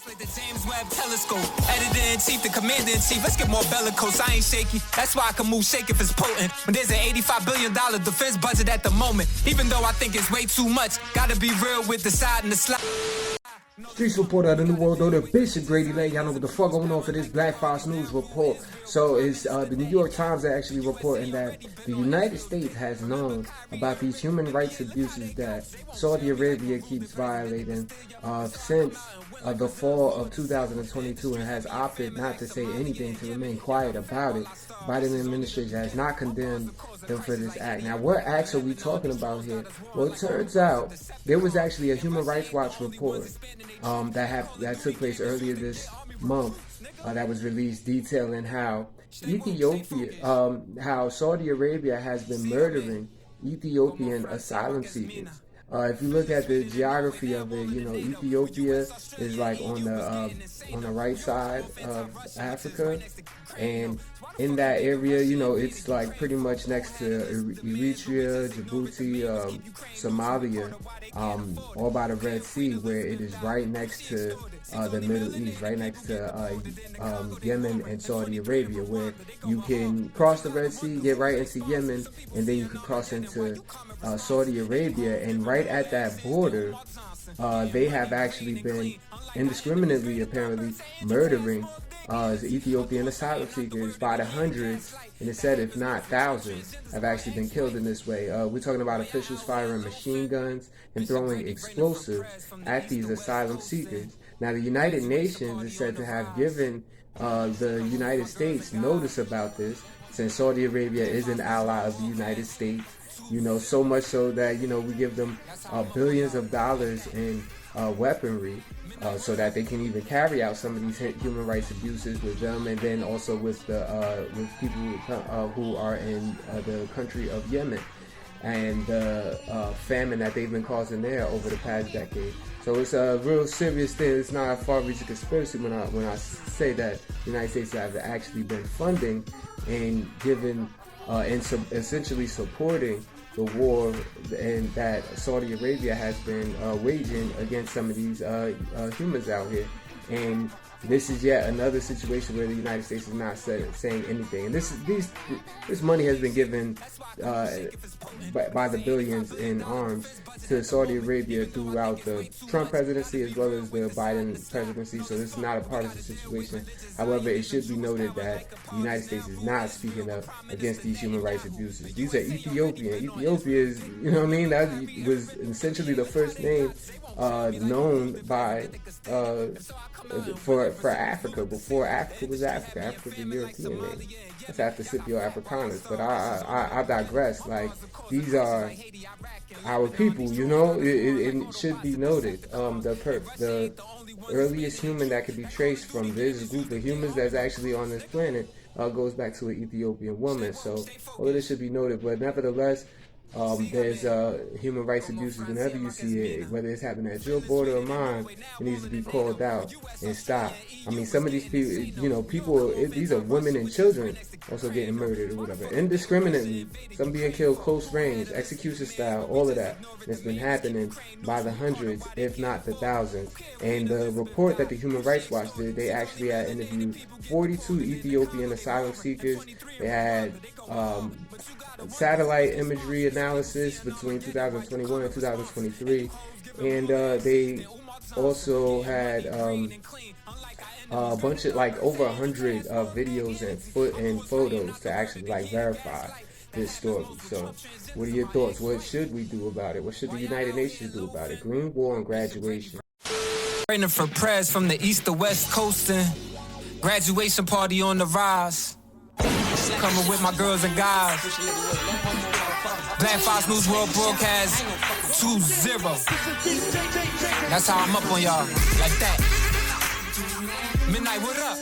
The James Webb telescope, editor-in-chief, the commander-in-chief. Let's get more bellicose. I ain't shaky. That's why I can move shake if it's potent. When there's an $85 billion defense budget at the moment, even though I think it's way too much, gotta be real with the side and the slide. Streets reporter of the New World Order, Bishop Grady Lake. Y'all know what the fuck going on for this Black Fox News report. So it's the New York Times are actually reporting that the United States has known about these human rights abuses that Saudi Arabia keeps violating since the fall of 2022 and has opted not to say anything, to remain quiet about it. Biden administration has not condemned them for this act. Now, what acts are we talking about here? Well, it turns out there was actually a Human Rights Watch report that took place earlier this month that was released, detailing how how Saudi Arabia has been murdering Ethiopian asylum seekers. If you look at the geography of it, you know, Ethiopia is like on the right side of Africa, and in that area, you know, it's like pretty much next to Eritrea, Djibouti, Somalia, all by the Red Sea, where it is right next to the Middle East, right next to Yemen and Saudi Arabia, where you can cross the Red Sea, get right into Yemen, and then you can cross into Saudi Arabia. And right at that border, they have actually been indiscriminately, apparently, murdering Ethiopian asylum seekers by the hundreds, and it said if not thousands have actually been killed in this way. We're talking about officials firing machine guns and throwing explosives at these asylum seekers. Now, the United Nations is said to have given the United States notice about this, since Saudi Arabia is an ally of the United States. You know, so much so that, you know, we give them billions of dollars in weaponry so that they can even carry out some of these human rights abuses with them, and then also with people who are in the country of Yemen and the famine that they've been causing there over the past decade. So it's a real serious thing. It's not a far-reaching conspiracy when I say that the United States have actually been funding and giving and essentially supporting the war and that Saudi Arabia has been waging against some of these humans out here. And this is yet another situation where the United States is not saying anything. And this money has been given by the billions in arms to Saudi Arabia throughout the Trump presidency as well as the Biden presidency. So this is not a partisan situation. However, it should be noted that the United States is not speaking up against these human rights abuses. These are Ethiopian. Ethiopia is, you know what I mean? That was essentially the first name known by for Africa, before Africa was Africa. Africa's a European name. That's after Scipio Africanus. But I digress. Like, these are our people, you know. It should be noted. The earliest human that could be traced from this group of humans that's actually on this planet goes back to an Ethiopian woman. So all of this should be noted. But nevertheless, there's human rights abuses whenever you see it, whether it's happening at your border or mine. It needs to be called out and stopped. I mean, some of these people, you know, these are women and children also getting murdered or whatever, indiscriminately. Some being killed close range, execution style, all of that. It's been happening by the hundreds, if not the thousands. And the report that the Human Rights Watch did, they actually had interviewed 42 Ethiopian asylum seekers. They had satellite imagery analysis between 2021 and 2023, and they also had a bunch of, like, over 100 videos and photos to actually, like, verify this story. So what are your thoughts? What should we do about it? What should the United Nations do about it? Green War and graduation. Raining for prayers from the east to west coasting. Graduation party on the rise. Coming with my girls and guys. Black Fox News World Broadcast 2-0. That's how I'm up on y'all. Like that. Midnight, what up?